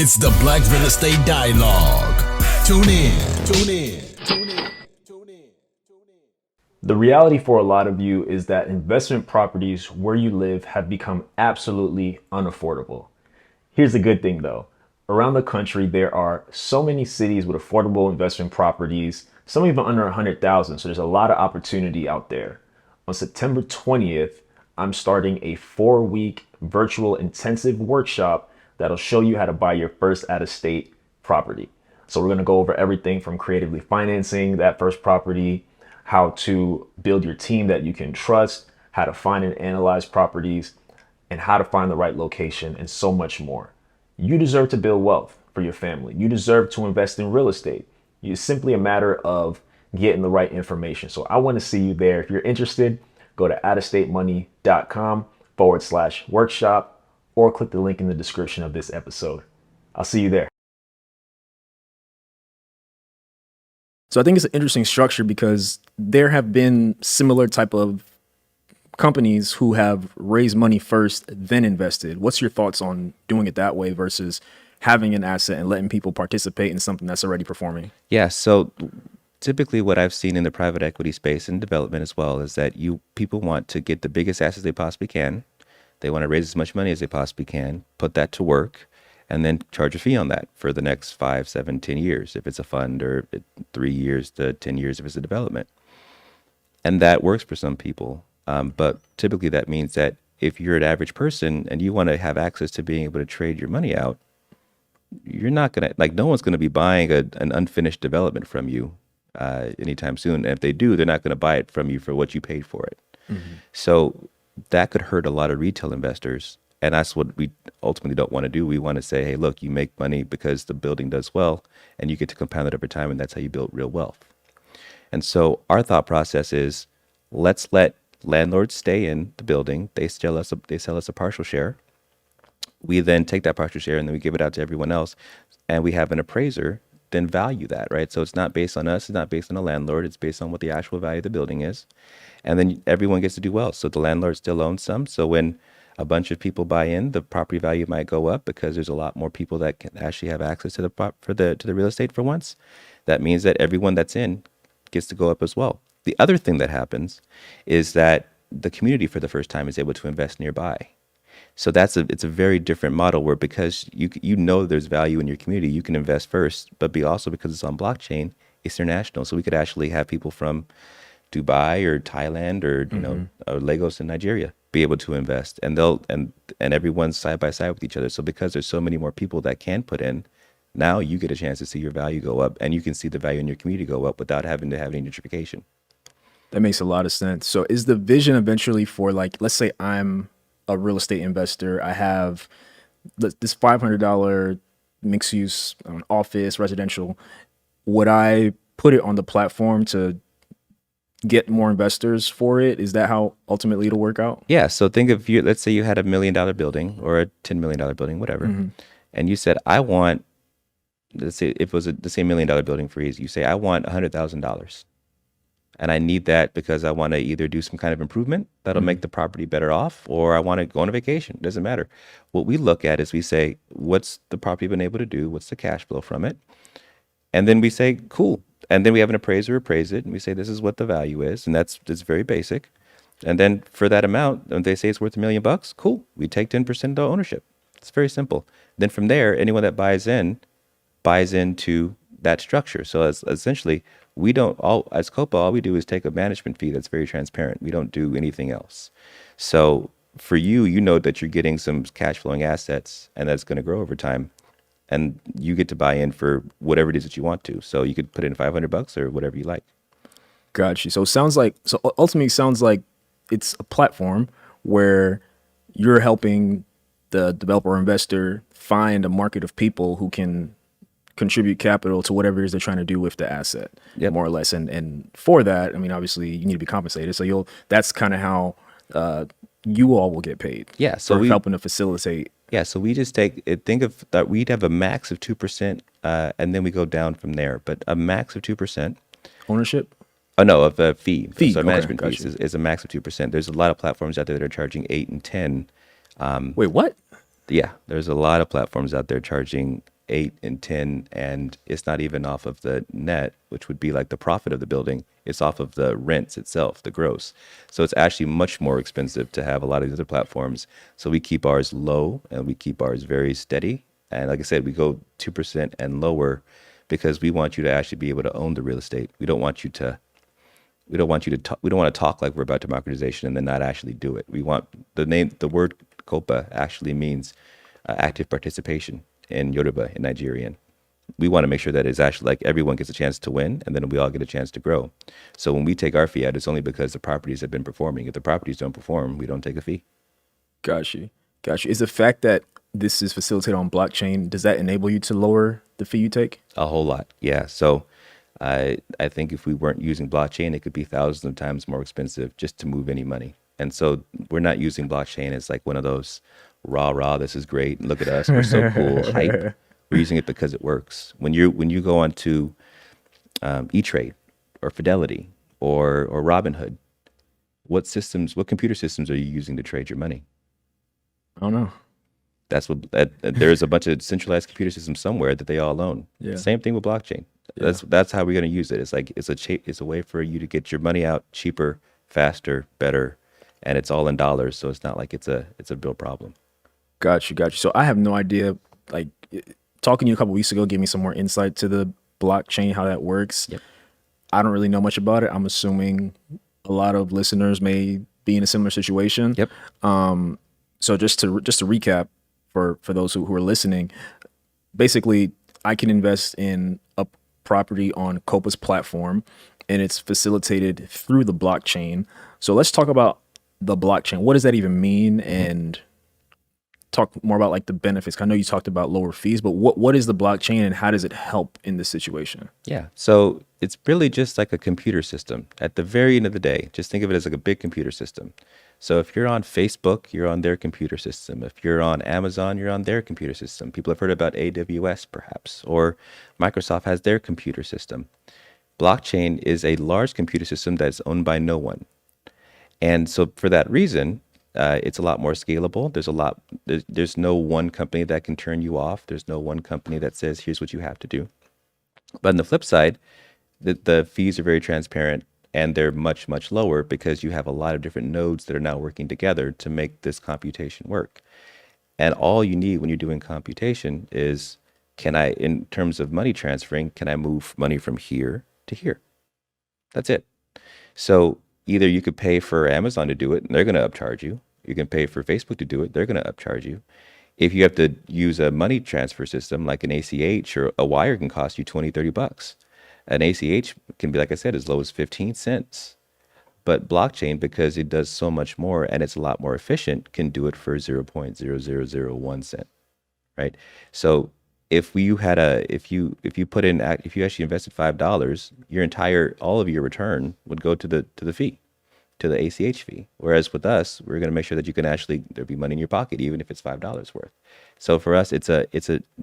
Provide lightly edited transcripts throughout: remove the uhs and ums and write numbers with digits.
It's the Black Real Estate Dialogue. Tune in. Tune in. Tune in. Tune in. The reality for a lot of you is that investment properties where you live have become absolutely unaffordable. Here's the good thing though. Around the country, there are so many cities with affordable investment properties, some even under 100,000. So there's a lot of opportunity out there. On September 20th, I'm starting a 4-week virtual intensive workshop that'll show you how to buy your first out-of-state property. So we're going to go over everything from creatively financing that first property, how to build your team that you can trust, how to find and analyze properties, and how to find the right location, and so much more. You deserve to build wealth for your family. You deserve to invest in real estate. It's simply a matter of getting the right information. So I want to see you there. If you're interested, go to outofstatemoney.com/workshop or click the link in the description of this episode. I'll see you there. So I think it's an interesting structure because there have been similar type of companies who have raised money first, then invested. What's your thoughts on doing it that way versus having an asset and letting people participate in something that's already performing? Yeah, so typically what I've seen in the private equity space and development as well is that people want to get the biggest assets they possibly can. They want to raise as much money as they possibly can, put that to work, and then charge a fee on that for the next 5, 7, 10 years if it's a fund, or 3 years to 10 years if it's a development. And that works for some people. But typically that means that if you're an average person and you want to have access to being able to trade your money out, you're not going to, no one's going to be buying an unfinished development from you anytime soon. And if they do, they're not going to buy it from you for what you paid for it. Mm-hmm. So that could hurt a lot of retail investors. And that's what we ultimately don't want to do. We want to say, hey, look, you make money because the building does well and you get to compound it over time. And that's how you build real wealth. And so our thought process is, let's let landlords stay in the building. They sell us a partial share. We then take that partial share and then we give it out to everyone else. And we have an appraiser then value that, right? So it's not based on us. It's not based on the landlord. It's based on what the actual value of the building is. And then everyone gets to do well. So the landlord still owns some. So when a bunch of people buy in, the property value might go up because there's a lot more people that can actually have access to the real estate for once. That means that everyone that's in gets to go up as well. The other thing that happens is that the community for the first time is able to invest nearby. So it's a very different model where because you know there's value in your community, you can invest first, but also because it's on blockchain, it's international. So we could actually have people from Dubai or Thailand or or Lagos in Nigeria be able to invest, and everyone's side by side with each other. So because there's so many more people that can put in, now you get a chance to see your value go up, and you can see the value in your community go up without having to have any gentrification. That makes a lot of sense. So is the vision eventually for, let's say I'm a real estate investor, I have this $500 mixed use office, residential. Would I put it on the platform to get more investors for it? Is that how ultimately it'll work out? Yeah. So think of let's say you had $1 million building or a $10 million building, whatever. Mm-hmm. And you said, let's say if it was the same $1 million building for ease, you say, I want $100,000. And I need that because I want to either do some kind of improvement that'll make the property better off, or I want to go on a vacation. It doesn't matter. What we look at is we say, what's the property been able to do? What's the cash flow from it? And then we say, cool. And then we have an appraiser appraise it, and we say, this is what the value is. And it's very basic. And then for that amount, and they say it's worth $1 million, cool. We take 10% of the ownership. It's very simple. Then from there, anyone that buys into that structure. So essentially, as Copa, all we do is take a management fee that's very transparent. We don't do anything else. So for you know that you're getting some cash flowing assets, and that's going to grow over time. And you get to buy in for whatever it is that you want to. So you could put in $500 or whatever you like. Got you. So ultimately it sounds like it's a platform where you're helping the developer or investor find a market of people who can contribute capital to whatever it is they're trying to do with the asset, more or less. And for that, obviously you need to be compensated. So that's kind of how you all will get paid. Yeah. So for helping to facilitate. Yeah. So we just think of that. We'd have a max of 2%, and then we go down from there, but a max of 2%. Ownership? Oh, no, of a fee. So okay, management fees is a max of 2%. There's a lot of platforms out there that are charging 8 and 10. Wait, what? Yeah, there's a lot of platforms out there charging 8 and 10, and it's not even off of the net, which would be like the profit of the building. It's off of the rents itself, the gross. So it's actually much more expensive to have a lot of these other platforms. So we keep ours low and we keep ours very steady. And like I said, we go 2% and lower because we want you to actually be able to own the real estate. We don't want to talk like we're about democratization and then not actually do it. We want the word COPA actually means active participation in Yoruba, in Nigerian. We want to make sure that it's actually like everyone gets a chance to win and then we all get a chance to grow. So when we take our fee out, it's only because the properties have been performing. If the properties don't perform, we don't take a fee. Got you. Got you. Is the fact that this is facilitated on blockchain, does that enable you to lower the fee you take? A whole lot. Yeah. So I think if we weren't using blockchain, it could be thousands of times more expensive just to move any money. And so we're not using blockchain as like one of those rah, this is great. Look at us. We're so cool. Hype. We're using it because it works. When you go onto E-Trade or Fidelity or Robinhood, what computer systems are you using to trade your money? I don't know. That's what there's a bunch of centralized computer systems somewhere that they all own. Yeah. Same thing with blockchain. Yeah. That's how we're going to use it. It's like it's a way for you to get your money out cheaper, faster, better, and it's all in dollars. So it's not like it's a real problem. Got you. Got you. So I have no idea. Like talking to you a couple weeks ago gave me some more insight to the blockchain, how that works. Yep. I don't really know much about it. I'm assuming a lot of listeners may be in a similar situation. Yep. So just to recap for those who are listening, basically I can invest in a property on Copa's platform and it's facilitated through the blockchain. So let's talk about the blockchain. What does that even mean? And talk more about like the benefits. I know you talked about lower fees, but what is the blockchain and how does it help in this situation? Yeah. So it's really just like a computer system. At the very end of the day, just think of it as like a big computer system. So if you're on Facebook, you're on their computer system. If you're on Amazon, you're on their computer system. People have heard about AWS perhaps, or Microsoft has their computer system. Blockchain is a large computer system that's owned by no one. And so for that reason, it's a lot more scalable. There's no one company that can turn you off. There's no one company that says, here's what you have to do. But on the flip side, the fees are very transparent and they're much, much lower because you have a lot of different nodes that are now working together to make this computation work. And all you need when you're doing computation is, in terms of money transferring, can I move money from here to here? That's it. So either you could pay for Amazon to do it and they're going to upcharge you. You can pay for Facebook to do it. They're going to upcharge you. If you have to use a money transfer system like an ACH or a wire can cost you $20-30. An ACH can be, like I said, as low as 15 cents. But blockchain, because it does so much more and it's a lot more efficient, can do it for 0.0001 cent, right? So if you actually invested $5, all of your return would go to the fee, to the ACH fee. Whereas with us, we're going to make sure that you can there'll be money in your pocket, even if it's $5 worth. So for us, it's a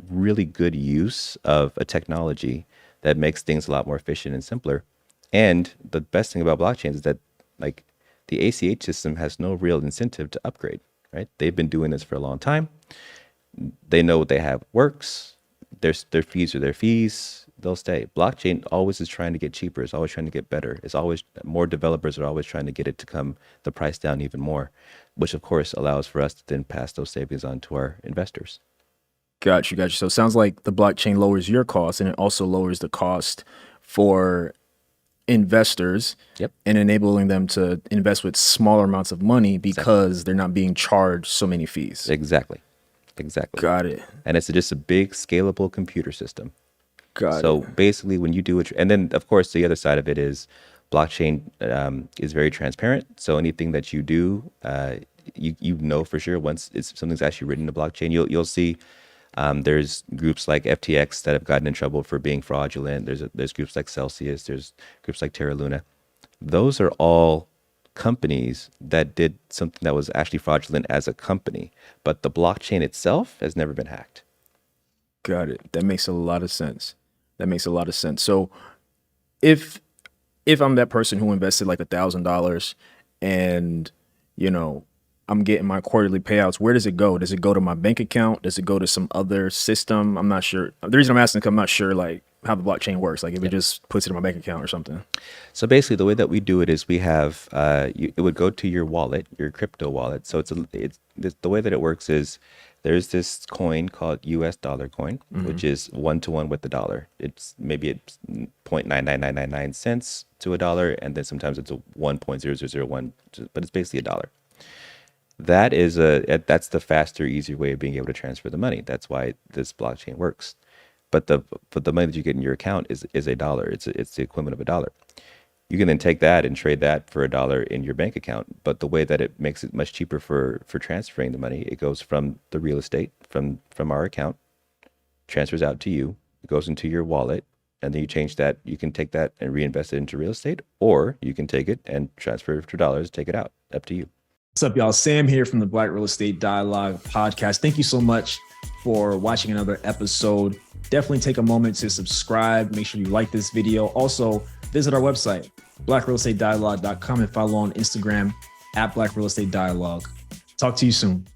really good use of a technology that makes things a lot more efficient and simpler. And the best thing about blockchains is that like the ACH system has no real incentive to upgrade, right? They've been doing this for a long time. They know what they have works. Their fees are their fees. They'll stay. Blockchain always is trying to get cheaper. It's always trying to get better. It's always more developers are always trying to get it to come the price down even more, which of course allows for us to then pass those savings on to our investors. Got you. So it sounds like the blockchain lowers your cost and it also lowers the cost for investors. Yep. And enabling them to invest with smaller amounts of money because they're not being charged so many fees. Exactly. Got it. And it's just a big scalable computer system. So basically when you do it, and then of course the other side of it is blockchain is very transparent. So anything that you do, you know for sure once something's actually written in the blockchain, you'll see there's groups like FTX that have gotten in trouble for being fraudulent. There's groups like Celsius. There's groups like Terra Luna. Those are all companies that did something that was actually fraudulent as a company, but the blockchain itself has never been hacked. Got it. That makes a lot of sense. So if I'm that person who invested like $1,000 and, I'm getting my quarterly payouts, where does it go? Does it go to my bank account? Does it go to some other system? I'm not sure. The reason I'm asking is I'm not sure like how the blockchain works. Like if it just puts it in my bank account or something. So basically, the way that we do it is we have it would go to your wallet, your crypto wallet. So the way that it works is there's this coin called US dollar coin, which is 1-to-1 with the dollar. It's 0.99999 cents to a dollar, and then sometimes it's a 1.0001, but it's basically a dollar. That's the faster, easier way of being able to transfer the money. That's why this blockchain works. But the money that you get in your account is a dollar. It's the equivalent of a dollar. You can then take that and trade that for a dollar in your bank account. But the way that it makes it much cheaper for transferring the money, it goes from the real estate, from our account, transfers out to you, it goes into your wallet, and then you change that. You can take that and reinvest it into real estate, or you can take it and transfer it for dollars, take it out. Up to you. What's up, y'all? Sam here from the Black Real Estate Dialogue podcast. Thank you so much for watching another episode. Definitely take a moment to subscribe. Make sure you like this video. Also, visit our website, blackrealestatedialogue.com, and follow on Instagram @Black Real Estate Dialogue. Talk to you soon.